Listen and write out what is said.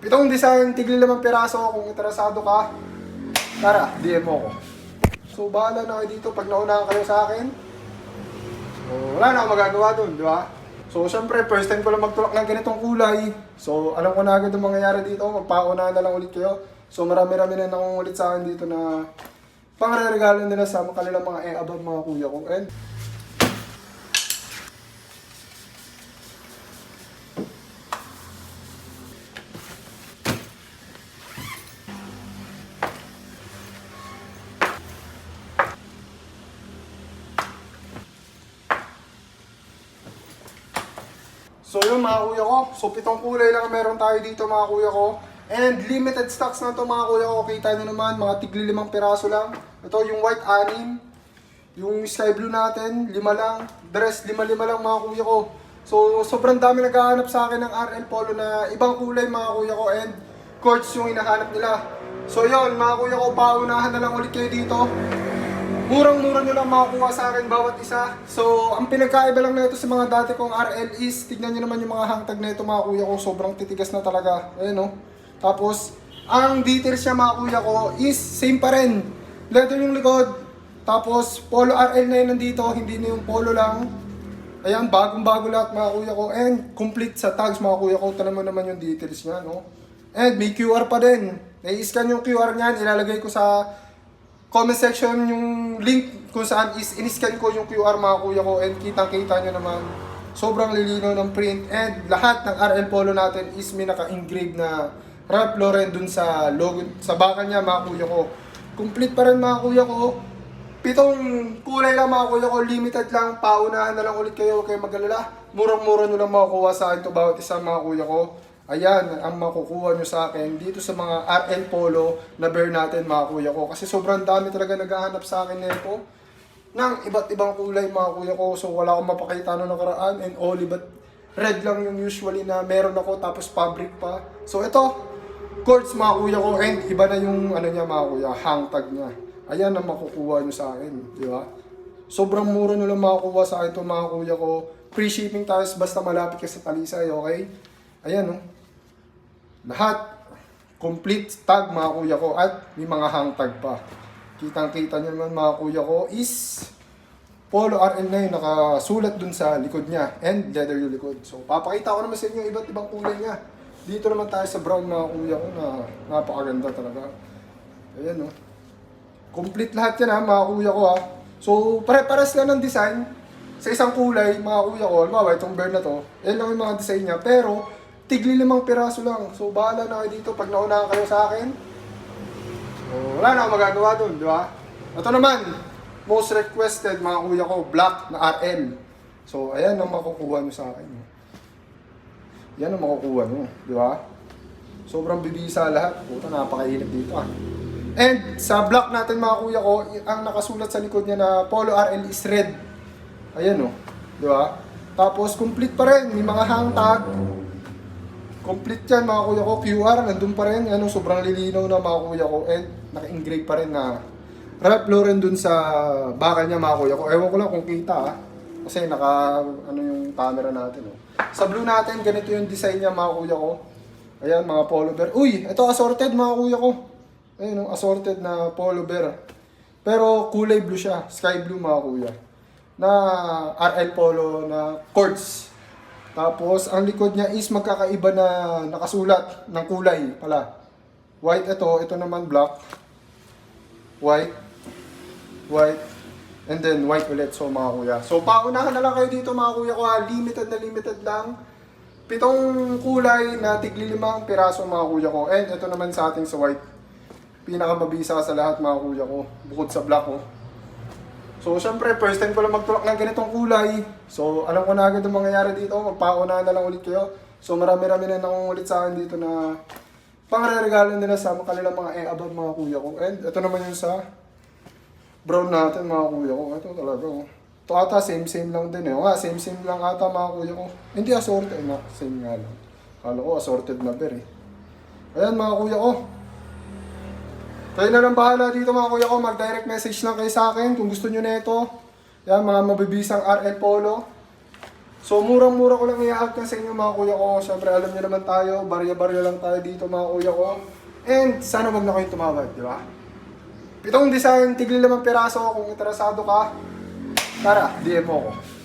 Pitong design, tigli 5 piraso. Kung interesado ka, tara, DM mo ko. So, bahala na kayo dito pag naunahan kayo sa akin. So, wala na akong magagawa dun, di ba? So, syempre, first time ko lang magtulak ng ganitong kulay. So, alam ko na agad ang mangyayari dito. Magpaunahan na lang ulit kayo. So, marami-rami na nangungulit sa akin dito na pangre-regalo nila sa kanilang mga e-above mga kuya ko. And so yun mga kuya ko, so 7 kulay lang meron tayo dito mga kuya ko. And limited stocks na to mga kuya ko, kita nyo naman, mga tigli 5 piraso lang. Ito yung white 6, yung sky blue natin, 5 lang, dress 5 lang mga kuya ko. So sobrang dami naghahanap sa akin ng RL Polo na ibang kulay mga kuya ko, and quartz yung hinahanap nila. So yun mga kuya ko, paunahan na lang ulit kayo dito. Murang-mura nyo lang makakuha sa akin bawat isa. So, ang pinagkaiba lang na ito sa mga dati kong RL is, tignan nyo naman yung mga hangtag na ito mga kuya ko, sobrang titigas na talaga. Ayan o. Tapos, ang details niya mga kuya ko is same pa rin. Leather yung likod. Tapos, Polo RL na yun nandito, hindi na yung Polo lang. Ayan, bagong-bago lahat mga kuya ko. And complete sa tags mga kuya ko. Tanong mo naman yung details niya, no? And may QR pa din. Nai-scan yung QR niyan, ilalagay ko sa comment section yung link kung saan is in-scan ko yung QR mga kuya ko, and kitang-kita nyo naman sobrang lilinaw ng print, and lahat ng RL Polo natin is may naka-engrave na Ralph Lauren dun sa logo, sa bakal niya mga kuya ko. Complete pa rin mga kuya ko. 7 kulay lang mga kuya ko, limited lang, paunahan na lang ulit kayo, huwag kayong mag-alala. Murang-mura nyo lang makukuha sa akin to bawat isa mga kuya ko. Ayan ang makukuha nyo sa akin dito sa mga RL Polo na bear natin mga kuya ko. Kasi sobrang dami talaga naghahanap sa akin nito ng iba't ibang kulay mga kuya ko. So wala akong mapakita na nakaraan, and only but red lang yung usually na meron ako, tapos fabric pa. So ito, quartz mga kuya ko, and iba na yung ano niya mga kuya, hang tag niya. Ayan ang makukuha nyo sa akin, di ba? Sobrang mura nyo lang makukuha sa akin ito mga kuya ko. Free shipping tayo basta malapit ka sa Talisay, okay? Ayan, no? Lahat, complete tag mga kuya ko, at may mga hang tag pa. Kitang-kita nyo naman mga kuya ko is Polo RL na yun, nakasulat dun sa likod niya, and leather yung likod. So, papakita ko naman sa inyo iba't ibang kulay niya. Dito naman tayo sa brown mga kuya ko na napakaganda talaga. Ayan, no? Complete lahat yan ha, mga kuya ko ha. So, pare-pares lang ng design sa isang kulay, mga kuya ko. Halimbawa, itong bear na to, yan lang yung mga design niya, pero tigli 5 piraso lang. So, bahala na kayo dito pag naunahan kayo sa akin. So, wala na akong magagawa dun, di ba? Ito naman, most requested mga kuya ko, black na RL. So, ayan ang makukuha nyo sa akin. Yan ang makukuha nyo, di ba? Sobrang bibisa lahat. Puta, napakainit dito ah. And sa black natin mga kuya ko, ang nakasulat sa likod niya na Polo RL is red. Ayan o, di ba? Tapos complete pa rin, may mga hang tag. Complete yan mga kuya ko, QR, nandun pa rin, ano, sobrang lilinaw na mga kuya ko, and naka-engrave pa rin na Ralph Lauren dun sa bakal niya mga kuya ko. Ewan ko lang kung kita ah, kasi naka, ano yung camera natin oh. Sa blue natin, ganito yung design niya mga kuya ko. Ayan, mga polo bear. Uy, ito assorted mga kuya ko. Ayun, assorted na polo bear. Pero kulay blue siya, sky blue mga kuya. Na RL Polo na quartz. Tapos, ang likod niya is magkakaiba na nakasulat ng kulay pala. White ito naman black. White, white, and then white ulit, so mga kuya. So, paunahan na lang kayo dito mga kuya ko ha. Limited lang. 7 kulay na tigli 5 piraso mga kuya ko. And ito naman sa ating sa white. Pinakamabisa sa lahat mga kuya ko. Bukod sa black oh. So, syempre, first time ko lang magtulak ng ganitong kulay. So, alam ko na agad ang mangyayari dito. Magpaunahan na lang ulit kayo. So, marami-rami na nangungulit sa akin dito na pangre-regalo nila sa kanilang mga e-above mga kuya ko. And ito naman yung sa brown natin mga kuya ko. Ito talaga oh. Ito ata same lang din eh. O nga, same lang ata mga kuya ko. Hindi assorted na. Same nga lang. Kala ko assorted na bear eh. Ayan mga kuya ko. Kayo na lang bahala dito mga kuya ko, mag-direct message lang kayo sa akin kung gusto nyo na ito. Yan, mga mabibisang RL Polo. So murang-mura ko lang i-out na sa inyo mga kuya ko. Siyempre alam nyo naman tayo, barya-barya lang tayo dito mga kuya ko. And sana wag na kayong tumawad, di ba? 7 design, tigli 5 piraso. Kung interesado ka, tara, DM mo ko.